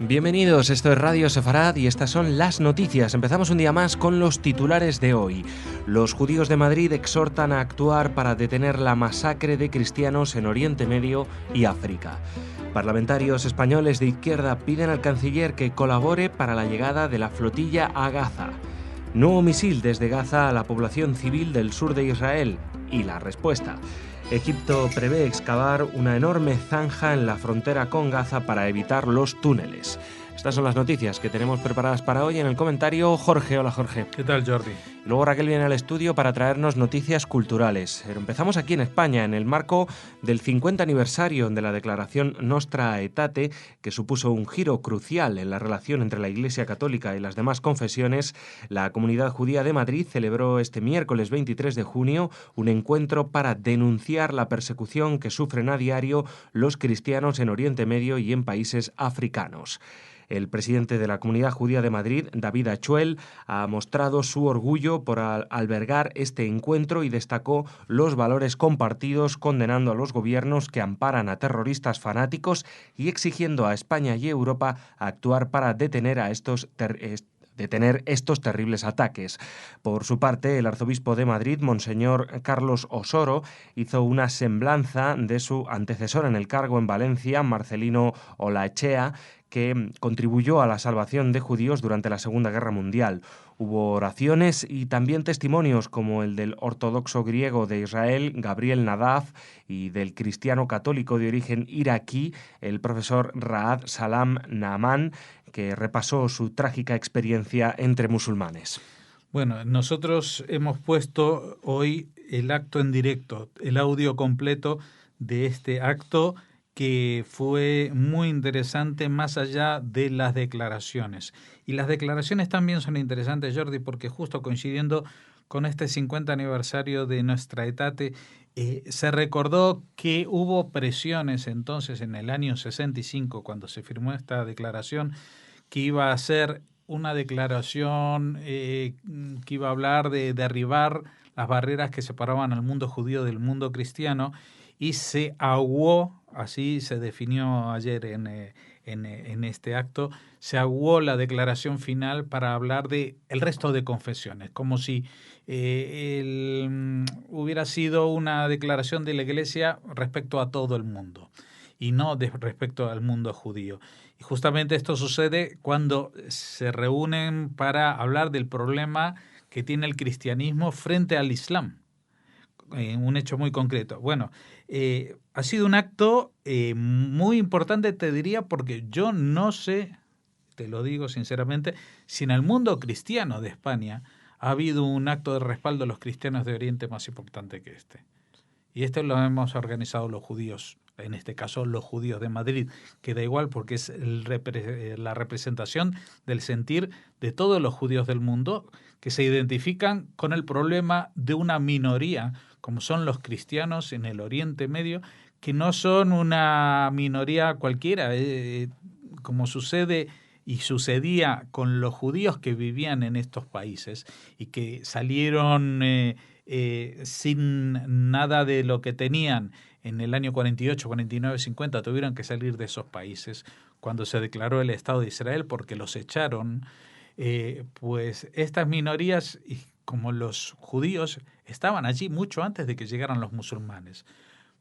Bienvenidos, esto es Radio Sefarad y estas son las noticias. Empezamos un día más con los titulares de hoy. Los judíos de Madrid exhortan a actuar para detener la masacre de cristianos en Oriente Medio y África. Parlamentarios españoles de izquierda piden al canciller que colabore para la llegada de la flotilla a Gaza. Nuevo misil desde Gaza a la población civil del sur de Israel. Y la respuesta. Egipto prevé excavar una enorme zanja en la frontera con Gaza para evitar los túneles. Estas son las noticias que tenemos preparadas para hoy. En el comentario, Jorge. Hola, Jorge. ¿Qué tal, Jordi? Y luego Raquel viene al estudio para traernos noticias culturales. Pero empezamos aquí en España, en el marco del 50 aniversario de la declaración Nostra Aetate, que supuso un giro crucial en la relación entre la Iglesia Católica y las demás confesiones. La Comunidad Judía de Madrid celebró este miércoles 23 de junio un encuentro para denunciar la persecución que sufren a diario los cristianos en Oriente Medio y en países africanos. El presidente de la Comunidad Judía de Madrid, David Achuel, ha mostrado su orgullo por albergar este encuentro y destacó los valores compartidos, condenando a los gobiernos que amparan a terroristas fanáticos y exigiendo a España y Europa a actuar para detener estos terribles ataques. Por su parte, el arzobispo de Madrid, Monseñor Carlos Osoro, hizo una semblanza de su antecesor en el cargo en Valencia, Marcelino Olaechea, que contribuyó a la salvación de judíos durante la Segunda Guerra Mundial. Hubo oraciones y también testimonios como el del ortodoxo griego de Israel, Gabriel Nadav, y del cristiano católico de origen iraquí, el profesor Raad Salam Naaman, que repasó su trágica experiencia entre musulmanes. Bueno, nosotros hemos puesto hoy el acto en directo, el audio completo de este acto que fue muy interesante más allá de las declaraciones. Y las declaraciones también son interesantes, Jordi, porque justo coincidiendo con este 50 aniversario de Nostra Aetate, se recordó que hubo presiones entonces en el año 65, cuando se firmó esta declaración, que iba a ser una declaración que iba a hablar de derribar las barreras que separaban al mundo judío del mundo cristiano, y se aguó, así se definió ayer en este acto, se aguó la declaración final para hablar de el resto de confesiones, como si hubiera sido una declaración de la Iglesia respecto a todo el mundo y no respecto al mundo judío. Y justamente esto sucede cuando se reúnen para hablar del problema que tiene el cristianismo frente al Islam. Un hecho muy concreto. Bueno, ha sido un acto muy importante, te diría, porque yo no sé, te lo digo sinceramente, si en el mundo cristiano de España ha habido un acto de respaldo a los cristianos de Oriente más importante que este. Y esto lo hemos organizado los judíos, en este caso los judíos de Madrid, que da igual porque es la representación del sentir de todos los judíos del mundo que se identifican con el problema de una minoría, como son los cristianos en el Oriente Medio, que no son una minoría cualquiera, como sucede y sucedía con los judíos que vivían en estos países y que salieron sin nada de lo que tenían en el año 48, 49, 50, tuvieron que salir de esos países cuando se declaró el Estado de Israel porque los echaron. Pues estas minorías, como los judíos, estaban allí mucho antes de que llegaran los musulmanes,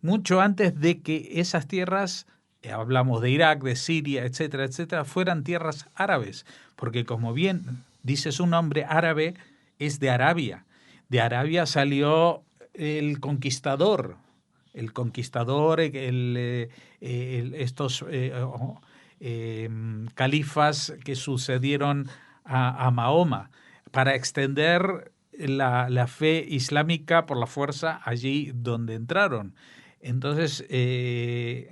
mucho antes de que esas tierras, hablamos de Irak, de Siria, etcétera, etcétera, fueran tierras árabes, porque como bien dice su nombre, árabe es de Arabia. De Arabia salió el conquistador, estos califas que sucedieron a Mahoma para extender la fe islámica por la fuerza allí donde entraron. Entonces,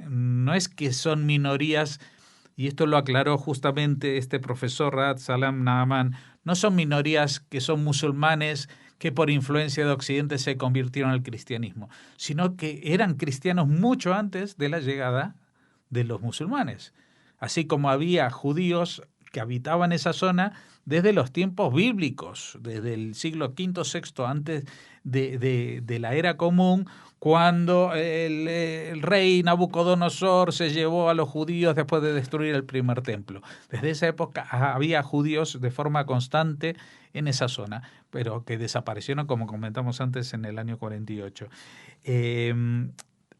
no es que son minorías, y esto lo aclaró justamente este profesor Raad Salam Naaman, no son minorías que son musulmanes que por influencia de Occidente se convirtieron al cristianismo, sino que eran cristianos mucho antes de la llegada de los musulmanes. Así como había judíos que habitaban esa zona desde los tiempos bíblicos, desde el siglo V, VI antes de la era común, cuando el rey Nabucodonosor se llevó a los judíos después de destruir el primer templo. Desde esa época había judíos de forma constante en esa zona, pero que desaparecieron, como comentamos antes, en el año 48.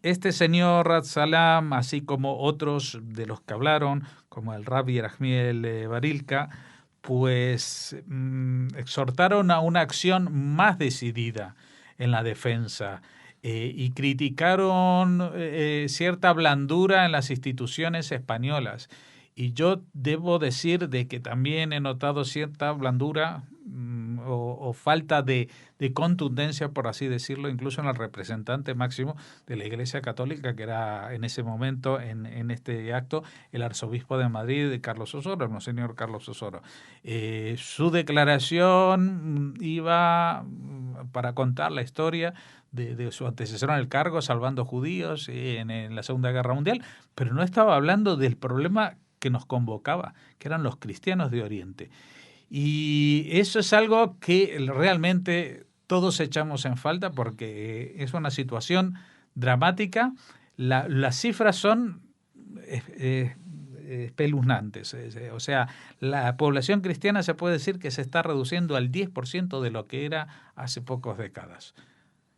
Este señor Rad Salam, así como otros de los que hablaron, como el Rabbi Yerahmiel Barilka, pues exhortaron a una acción más decidida en la defensa y criticaron cierta blandura en las instituciones españolas. Y yo debo decir de que también he notado cierta blandura o falta de contundencia, por así decirlo, incluso en el representante máximo de la Iglesia Católica, que era en ese momento, en este acto, el arzobispo de Madrid, Carlos Osoro, el monseñor Carlos Osoro. Su declaración iba para contar la historia de su antecesor en el cargo, salvando judíos en la Segunda Guerra Mundial, pero no estaba hablando del problema que nos convocaba, que eran los cristianos de Oriente. Y eso es algo que realmente todos echamos en falta porque es una situación dramática. Las cifras son espeluznantes. O sea, la población cristiana se puede decir que se está reduciendo al 10% de lo que era hace pocas décadas.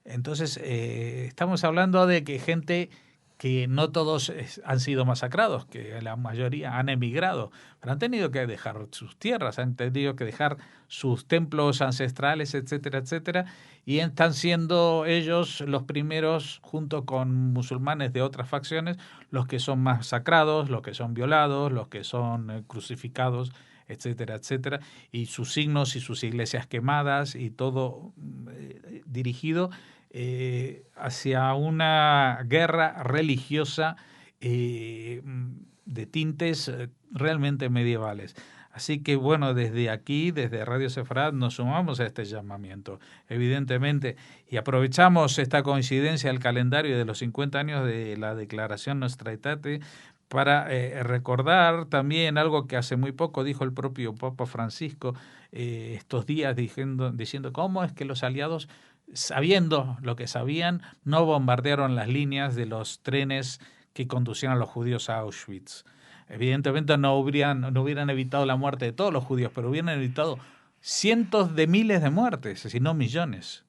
Entonces, estamos hablando de que gente que no todos han sido masacrados, que la mayoría han emigrado, pero han tenido que dejar sus tierras, han tenido que dejar sus templos ancestrales, etcétera, etcétera, y están siendo ellos los primeros, junto con musulmanes de otras facciones, los que son masacrados, los que son violados, los que son crucificados, etcétera, etcétera, y sus signos y sus iglesias quemadas y todo dirigido hacia una guerra religiosa de tintes realmente medievales. Así que bueno, desde aquí, desde Radio Sefrat, nos sumamos a este llamamiento, evidentemente, y aprovechamos esta coincidencia del calendario de los 50 años de la Declaración Nostra Aetate para recordar también algo que hace muy poco dijo el propio Papa Francisco estos días, diciendo cómo es que los aliados, sabiendo lo que sabían, no bombardearon las líneas de los trenes que conducían a los judíos a Auschwitz. Evidentemente no hubieran evitado la muerte de todos los judíos, pero hubieran evitado cientos de miles de muertes, si no millones.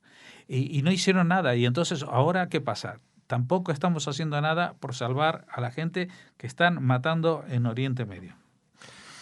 Y no hicieron nada. Y entonces, ¿ahora qué pasa? Tampoco estamos haciendo nada por salvar a la gente que están matando en Oriente Medio.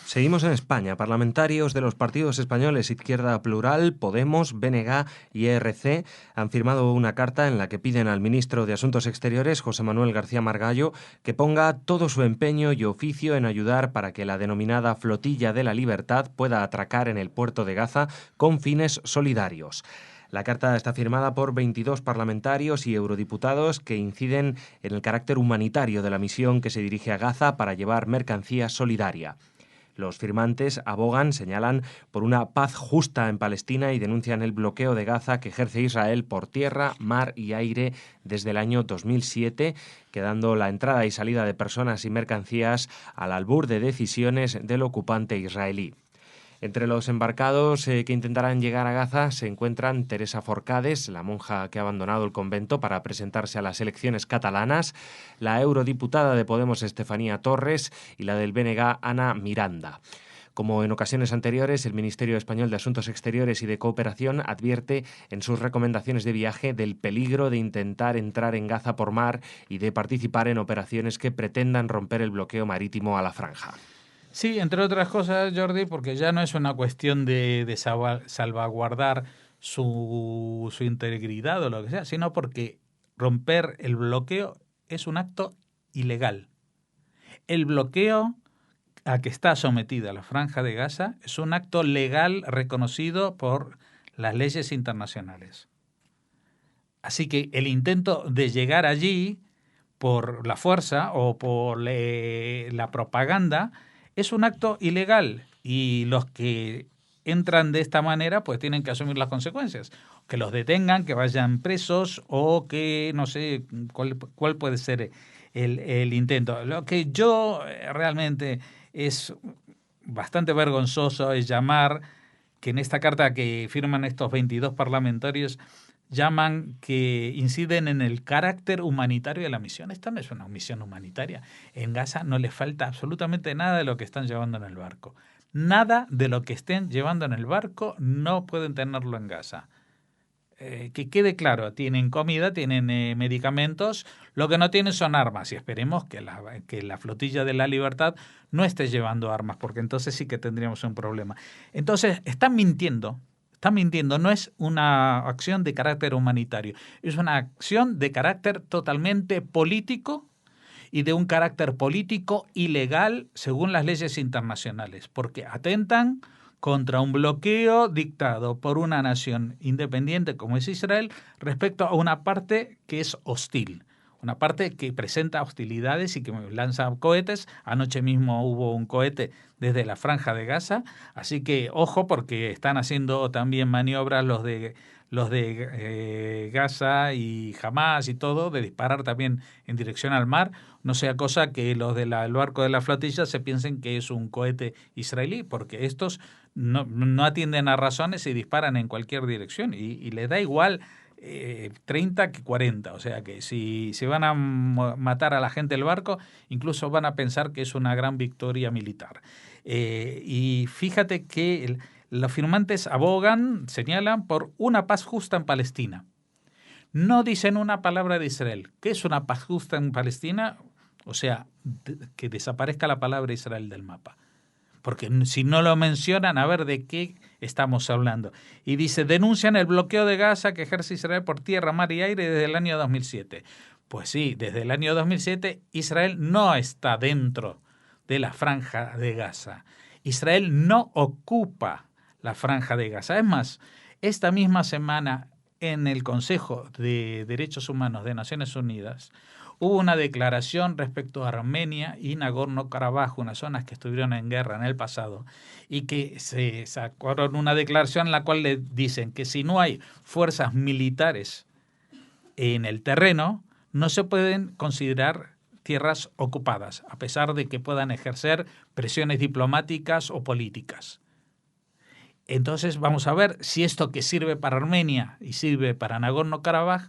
Seguimos en España. Parlamentarios de los partidos españoles Izquierda Plural, Podemos, BNG y ERC han firmado una carta en la que piden al ministro de Asuntos Exteriores, José Manuel García Margallo, que ponga todo su empeño y oficio en ayudar para que la denominada Flotilla de la Libertad pueda atracar en el puerto de Gaza con fines solidarios. La carta está firmada por 22 parlamentarios y eurodiputados que inciden en el carácter humanitario de la misión que se dirige a Gaza para llevar mercancía solidaria. Los firmantes señalan por una paz justa en Palestina y denuncian el bloqueo de Gaza que ejerce Israel por tierra, mar y aire desde el año 2007, quedando la entrada y salida de personas y mercancías al albur de decisiones del ocupante israelí. Entre los embarcados que intentarán llegar a Gaza se encuentran Teresa Forcades, la monja que ha abandonado el convento para presentarse a las elecciones catalanas, la eurodiputada de Podemos Estefanía Torres y la del BNG Ana Miranda. Como en ocasiones anteriores, el Ministerio Español de Asuntos Exteriores y de Cooperación advierte en sus recomendaciones de viaje del peligro de intentar entrar en Gaza por mar y de participar en operaciones que pretendan romper el bloqueo marítimo a la franja. Sí, entre otras cosas, Jordi, porque ya no es una cuestión de salvaguardar su integridad o lo que sea, sino porque romper el bloqueo es un acto ilegal. El bloqueo a que está sometida la Franja de Gaza es un acto legal reconocido por las leyes internacionales. Así que el intento de llegar allí por la fuerza o por la propaganda es un acto ilegal y los que entran de esta manera pues tienen que asumir las consecuencias. Que los detengan, que vayan presos o que no sé cuál puede ser el intento. Lo que yo realmente es bastante vergonzoso es llamar que en esta carta que firman estos 22 parlamentarios llaman que inciden en el carácter humanitario de la misión. Esta no es una misión humanitaria. En Gaza no le falta absolutamente nada de lo que están llevando en el barco. Nada de lo que estén llevando en el barco no pueden tenerlo en Gaza. Que quede claro, tienen comida, tienen medicamentos, lo que no tienen son armas y esperemos que la flotilla de la Libertad no esté llevando armas, porque entonces sí que tendríamos un problema. Entonces, están mintiendo, no es una acción de carácter humanitario, es una acción de carácter totalmente político y de un carácter político ilegal según las leyes internacionales, porque atentan contra un bloqueo dictado por una nación independiente como es Israel respecto a una parte que es hostil, una parte que presenta hostilidades y que lanza cohetes. Anoche mismo hubo un cohete desde la Franja de Gaza, así que ojo porque están haciendo también maniobras los de Gaza y Hamás y todo, de disparar también en dirección al mar, no sea cosa que los del barco de la flotilla se piensen que es un cohete israelí, porque estos no atienden a razones y disparan en cualquier dirección y les da igual 30 que 40, o sea que si se van a matar a la gente del barco, incluso van a pensar que es una gran victoria militar. Y fíjate que los firmantes abogan, señalan, por una paz justa en Palestina. No dicen una palabra de Israel. ¿Qué es una paz justa en Palestina? O sea, que desaparezca la palabra Israel del mapa. Porque si no lo mencionan, a ver de qué estamos hablando. Y dice, denuncian el bloqueo de Gaza que ejerce Israel por tierra, mar y aire desde el año 2007. Pues sí, desde el año 2007 Israel no está dentro de la Franja de Gaza. Israel no ocupa la Franja de Gaza. Es más, esta misma semana en el Consejo de Derechos Humanos de Naciones Unidas hubo una declaración respecto a Armenia y Nagorno-Karabaj, unas zonas que estuvieron en guerra en el pasado, y que se sacaron una declaración en la cual le dicen que si no hay fuerzas militares en el terreno, no se pueden considerar tierras ocupadas, a pesar de que puedan ejercer presiones diplomáticas o políticas. Entonces vamos a ver si esto que sirve para Armenia y sirve para Nagorno-Karabaj,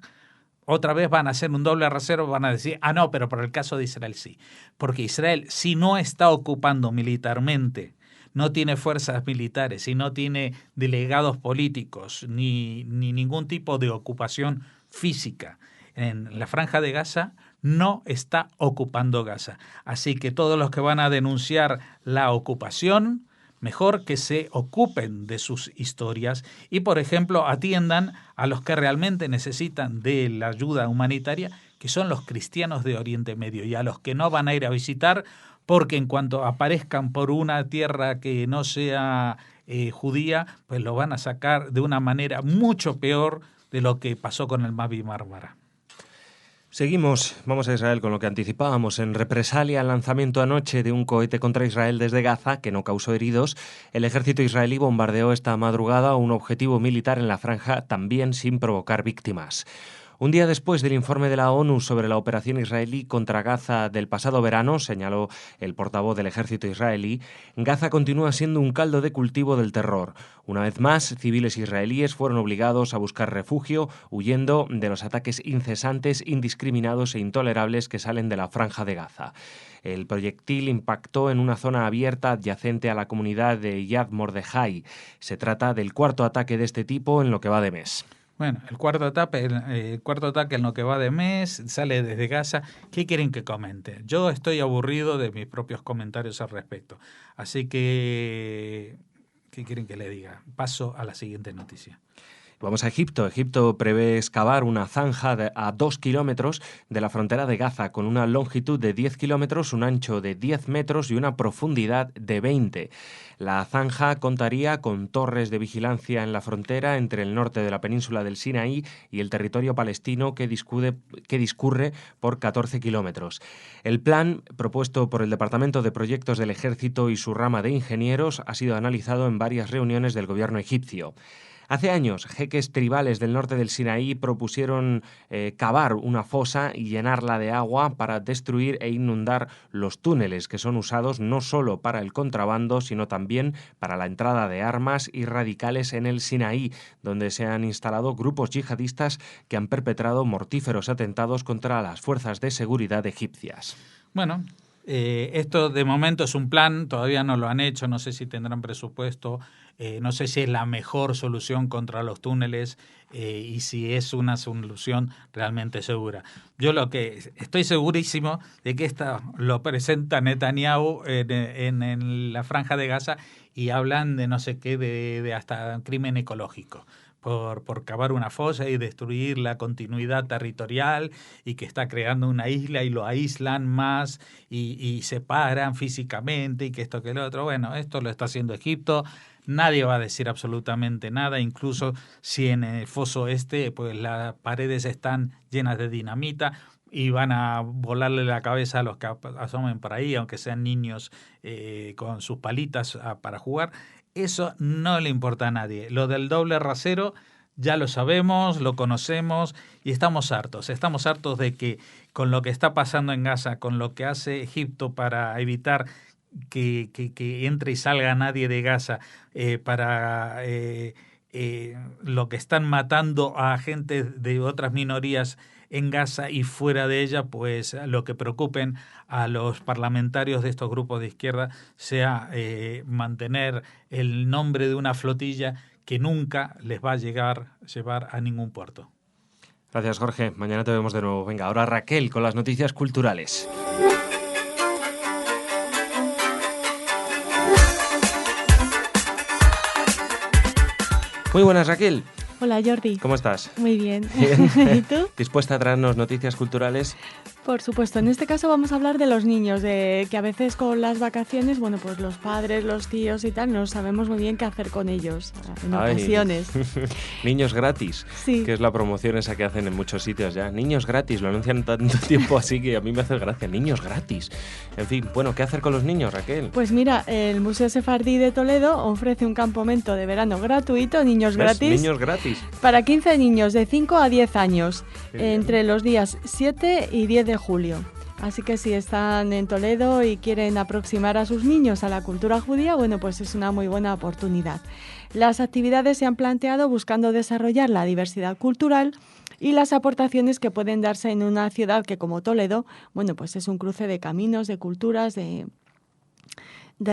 otra vez van a hacer un doble rasero, van a decir, no, pero por el caso de Israel sí. Porque Israel, si no está ocupando militarmente, no tiene fuerzas militares, si no tiene delegados políticos, ni ningún tipo de ocupación física en la Franja de Gaza, no está ocupando Gaza. Así que todos los que van a denunciar la ocupación, mejor que se ocupen de sus historias y, por ejemplo, atiendan a los que realmente necesitan de la ayuda humanitaria, que son los cristianos de Oriente Medio, y a los que no van a ir a visitar, porque en cuanto aparezcan por una tierra que no sea judía, pues lo van a sacar de una manera mucho peor de lo que pasó con el Mavi Mármara. Seguimos, vamos a Israel con lo que anticipábamos. En represalia al lanzamiento anoche de un cohete contra Israel desde Gaza, que no causó heridos, el ejército israelí bombardeó esta madrugada un objetivo militar en la franja, también sin provocar víctimas. Un día después del informe de la ONU sobre la operación israelí contra Gaza del pasado verano, señaló el portavoz del ejército israelí, Gaza continúa siendo un caldo de cultivo del terror. Una vez más, civiles israelíes fueron obligados a buscar refugio, huyendo de los ataques incesantes, indiscriminados e intolerables que salen de la franja de Gaza. El proyectil impactó en una zona abierta adyacente a la comunidad de Yad Mordejai. Se trata del cuarto ataque de este tipo en lo que va de mes. Bueno, el cuarto ataque en lo que va de mes sale desde Gaza. ¿Qué quieren que comente? Yo estoy aburrido de mis propios comentarios al respecto. Así que, ¿qué quieren que le diga? Paso a la siguiente noticia. Vamos a Egipto. Egipto prevé excavar una zanja a 2 kilómetros de la frontera de Gaza, con una longitud de 10 kilómetros, un ancho de 10 metros y una profundidad de 20. La zanja contaría con torres de vigilancia en la frontera entre el norte de la península del Sinaí y el territorio palestino que discurre por 14 kilómetros. El plan, propuesto por el Departamento de Proyectos del Ejército y su rama de ingenieros, ha sido analizado en varias reuniones del gobierno egipcio. Hace años, jeques tribales del norte del Sinaí propusieron cavar una fosa y llenarla de agua para destruir e inundar los túneles que son usados no solo para el contrabando, sino también para la entrada de armas y radicales en el Sinaí, donde se han instalado grupos yihadistas que han perpetrado mortíferos atentados contra las fuerzas de seguridad egipcias. Bueno, esto de momento es un plan, todavía no lo han hecho, no sé si tendrán presupuesto, no sé si es la mejor solución contra los túneles y si es una solución realmente segura. Yo lo que estoy segurísimo de que esto lo presenta Netanyahu en la Franja de Gaza y hablan de no sé qué, de hasta crimen ecológico. Por cavar una fosa y destruir la continuidad territorial y que está creando una isla y lo aíslan más y separan físicamente y que esto que lo otro. Bueno, esto lo está haciendo Egipto, nadie va a decir absolutamente nada, incluso si en el foso pues las paredes están llenas de dinamita y van a volarle la cabeza a los que asomen por ahí, aunque sean niños con sus palitas para jugar. Eso no le importa a nadie. Lo del doble rasero ya lo sabemos, lo conocemos y estamos hartos. Estamos hartos de que con lo que está pasando en Gaza, con lo que hace Egipto para evitar que entre y salga nadie de Gaza, para lo que están matando a gente de otras minorías en Gaza y fuera de ella, pues lo que preocupen a los parlamentarios de estos grupos de izquierda sea mantener el nombre de una flotilla que nunca les va a llevar a ningún puerto. Gracias, Jorge. Mañana te vemos de nuevo. Venga, ahora Raquel con las noticias culturales. Muy buenas, Raquel. Hola, Jordi. ¿Cómo estás? Muy bien. Bien. ¿Y tú? ¿Dispuesta a traernos noticias culturales? Por supuesto. En este caso vamos a hablar de los niños, de que a veces con las vacaciones, bueno, pues los padres, los tíos y tal, no sabemos muy bien qué hacer con ellos en ocasiones. Niños gratis, sí. Que es la promoción esa que hacen en muchos sitios ya. Niños gratis, lo anuncian tanto tiempo así que a mí me hace gracia. Niños gratis. En fin, bueno, ¿qué hacer con los niños, Raquel? Pues mira, el Museo Sefardí de Toledo ofrece un campamento de verano gratuito, niños gratis. Niños gratis. Para 15 niños de 5 a 10 años, entre los días 7 y 10 de julio. Así que si están en Toledo y quieren aproximar a sus niños a la cultura judía, bueno, pues es una muy buena oportunidad. Las actividades se han planteado buscando desarrollar la diversidad cultural y las aportaciones que pueden darse en una ciudad que, como Toledo, bueno, pues es un cruce de caminos, de culturas, de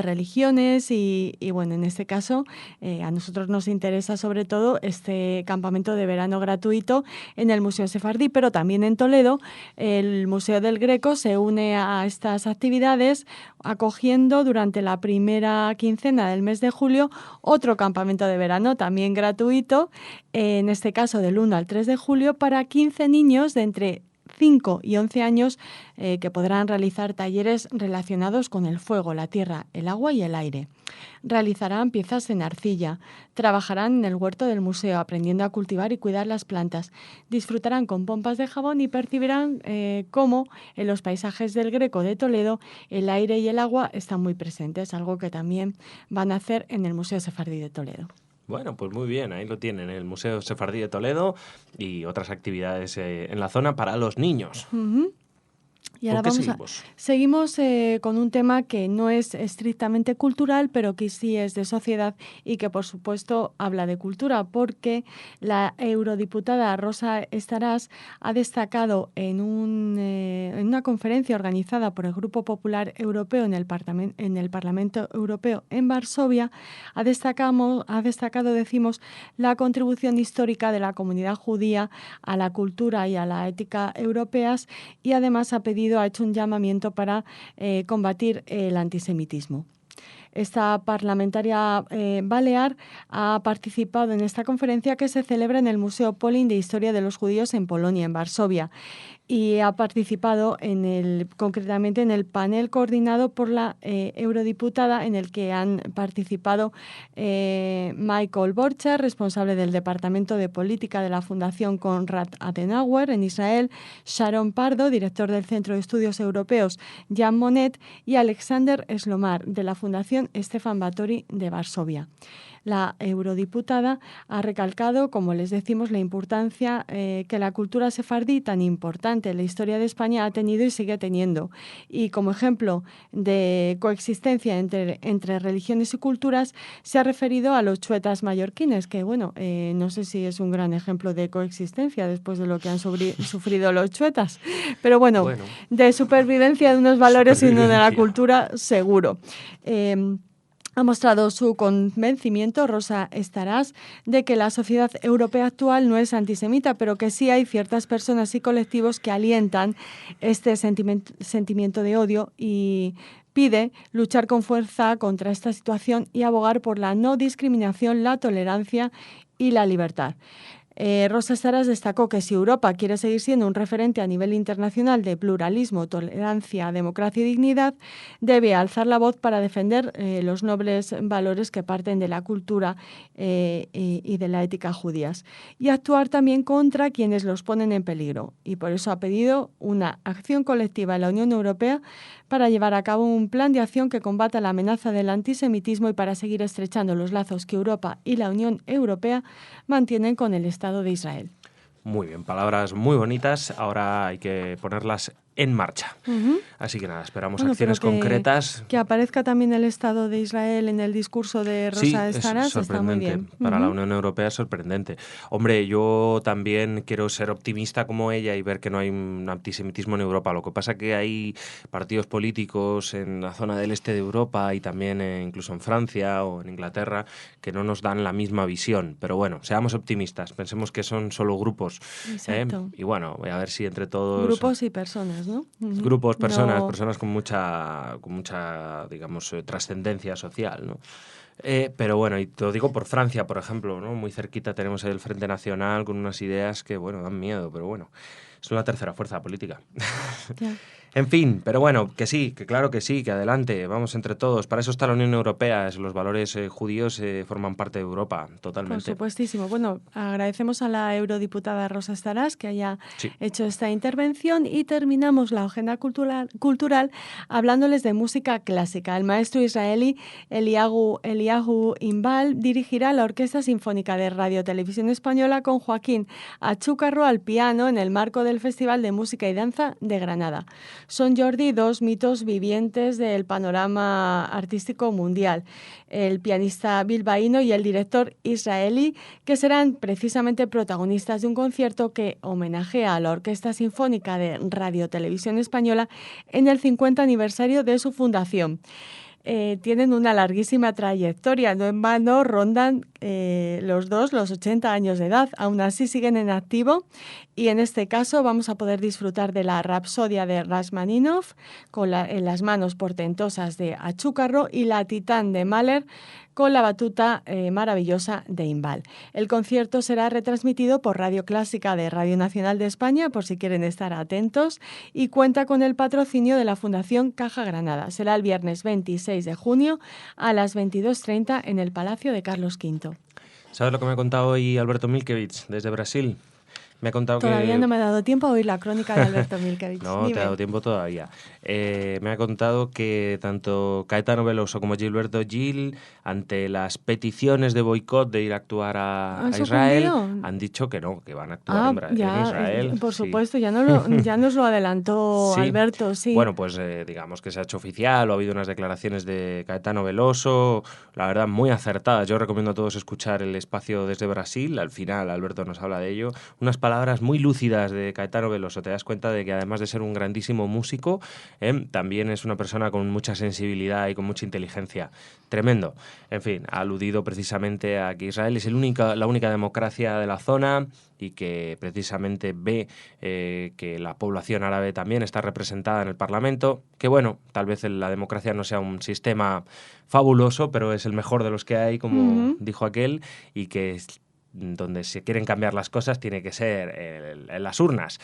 religiones y bueno, en este caso a nosotros nos interesa sobre todo este campamento de verano gratuito en el Museo Sefardí, pero también en Toledo el Museo del Greco se une a estas actividades acogiendo durante la primera quincena del mes de julio otro campamento de verano también gratuito, en este caso del 1 al 3 de julio para 15 niños de entre 5 y 11 años que podrán realizar talleres relacionados con el fuego, la tierra, el agua y el aire. Realizarán piezas en arcilla, trabajarán en el huerto del museo aprendiendo a cultivar y cuidar las plantas, disfrutarán con pompas de jabón y percibirán cómo en los paisajes del Greco de Toledo el aire y el agua están muy presentes, algo que también van a hacer en el Museo Sefardí de Toledo. Bueno, pues muy bien, ahí lo tienen, el Museo Sefardí de Toledo y otras actividades en la zona para los niños. Uh-huh. Y ahora seguimos con un tema que no es estrictamente cultural, pero que sí es de sociedad y que, por supuesto, habla de cultura, porque la eurodiputada Rosa Estaràs ha destacado en una conferencia organizada por el Grupo Popular Europeo en el Parlamento Europeo en Varsovia, ha destacado, decimos, la contribución histórica de la comunidad judía a la cultura y a la ética europeas y además ha hecho un llamamiento para combatir el antisemitismo. Esta parlamentaria balear ha participado en esta conferencia que se celebra en el Museo Polin de Historia de los Judíos en Polonia, en Varsovia, y ha participado concretamente en el panel coordinado por la eurodiputada en el que han participado Michael Borcher, responsable del Departamento de Política de la Fundación Konrad Adenauer en Israel, Sharon Pardo, director del Centro de Estudios Europeos Jan Monnet y Alexander Slomar, de la Fundación Stefan Batory de Varsovia. La eurodiputada ha recalcado, como les decimos, la importancia que la cultura sefardí, tan importante en la historia de España, ha tenido y sigue teniendo. Y como ejemplo de coexistencia entre religiones y culturas, se ha referido a los chuetas mallorquines, que bueno, no sé si es un gran ejemplo de coexistencia después de lo que han sufrido los chuetas, pero bueno, de supervivencia de unos valores y no de la cultura, seguro. Ha mostrado su convencimiento, Rosa Estaràs, de que la sociedad europea actual no es antisemita, pero que sí hay ciertas personas y colectivos que alientan este sentimiento de odio, y pide luchar con fuerza contra esta situación y abogar por la no discriminación, la tolerancia y la libertad. Rosa Estaràs destacó que si Europa quiere seguir siendo un referente a nivel internacional de pluralismo, tolerancia, democracia y dignidad, debe alzar la voz para defender los nobles valores que parten de la cultura y de la ética judías, y actuar también contra quienes los ponen en peligro. Y por eso ha pedido una acción colectiva en la Unión Europea para llevar a cabo un plan de acción que combata la amenaza del antisemitismo y para seguir estrechando los lazos que Europa y la Unión Europea mantienen con el Estado de Israel. Muy bien, palabras muy bonitas, ahora hay que ponerlas en marcha. Así que nada, esperamos acciones concretas. Que aparezca también el Estado de Israel en el discurso de Rosa Estaràs está muy bien. Para la Unión Europea es sorprendente. Hombre, yo también quiero ser optimista como ella y ver que no hay un antisemitismo en Europa. Lo que pasa es que hay partidos políticos en la zona del este de Europa y también incluso en Francia o en Inglaterra que no nos dan la misma visión. Pero bueno, seamos optimistas, pensemos que son solo grupos. Y bueno, voy a ver si entre todos... Grupos y personas, ¿no? Grupos, personas con mucha digamos, trascendencia social, ¿no? Pero bueno, y te lo digo por Francia, por ejemplo, ¿no? Muy cerquita tenemos el Frente Nacional con unas ideas que, bueno, dan miedo, pero bueno, es una tercera fuerza política. Ya. En fin, pero bueno, que sí, que claro que sí, que adelante, vamos entre todos. Para eso está la Unión Europea, los valores judíos forman parte de Europa, totalmente. Por supuestísimo. Bueno, agradecemos a la eurodiputada Rosa Estaràs que haya hecho esta intervención y terminamos la agenda cultural hablándoles de música clásica. El maestro israelí Eliyahu Inbal dirigirá la Orquesta Sinfónica de Radio Televisión Española con Joaquín Achúcarro al piano en el marco del Festival de Música y Danza de Granada. Son, Jordi, dos mitos vivientes del panorama artístico mundial, el pianista bilbaíno y el director israelí, que serán precisamente protagonistas de un concierto que homenajea a la Orquesta Sinfónica de Radio Televisión Española en el 50 aniversario de su fundación. Tienen una larguísima trayectoria, no en vano rondan los dos los 80 años de edad, aún así siguen en activo, y en este caso vamos a poder disfrutar de la Rapsodia de Rachmaninoff en las manos portentosas de Achúcarro y la Titán de Mahler con la batuta maravillosa de Inbal. El concierto será retransmitido por Radio Clásica de Radio Nacional de España, por si quieren estar atentos, y cuenta con el patrocinio de la Fundación Caja Granada. Será el viernes 26 de junio a las 22:30 en el Palacio de Carlos V. ¿Sabes lo que me ha contado hoy Alberto Milkevich desde Brasil? Me ha contado Todavía no me ha dado tiempo a oír la crónica de Alberto Milkevich. No, te ha dado tiempo todavía. Me ha contado que tanto Caetano Veloso como Gilberto Gil, ante las peticiones de boicot de ir a actuar a Israel, han dicho que no, que van a actuar en Israel. Por supuesto, ya nos lo adelantó Alberto, sí. Bueno, pues digamos que se ha hecho oficial, o ha habido unas declaraciones de Caetano Veloso, la verdad, muy acertadas. Yo recomiendo a todos escuchar el espacio desde Brasil, al final Alberto nos habla de ello. Unas palabras muy lúcidas de Caetano Veloso. Te das cuenta de que además de ser un grandísimo músico, también es una persona con mucha sensibilidad y con mucha inteligencia. Tremendo. En fin, ha aludido precisamente a que Israel es la única democracia de la zona y que precisamente ve que la población árabe también está representada en el Parlamento, que bueno, tal vez la democracia no sea un sistema fabuloso, pero es el mejor de los que hay, como dijo aquel, y que donde se quieren cambiar las cosas tiene que ser en las urnas.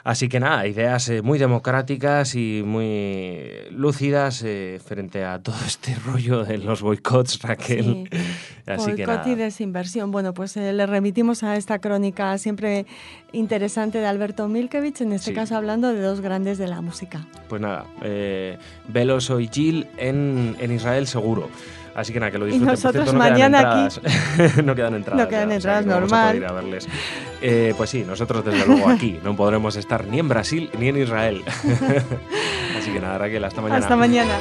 Así que nada, ideas muy democráticas y muy lúcidas frente a todo este rollo de los boicots, Raquel. Sí. Así que boicot y desinversión. Bueno, pues le remitimos a esta crónica siempre interesante de Alberto Milkevich, en este caso hablando de dos grandes de la música. Pues nada, Veloso y Gil en Israel seguro. Así que nada, que lo disfruten. Y nosotros mañana aquí... no quedan entradas. No quedan entradas, o sea, normal. Ir a verles. Pues sí, nosotros desde luego aquí no podremos estar ni en Brasil ni en Israel. Así que nada, Raquel, hasta mañana. Hasta mañana.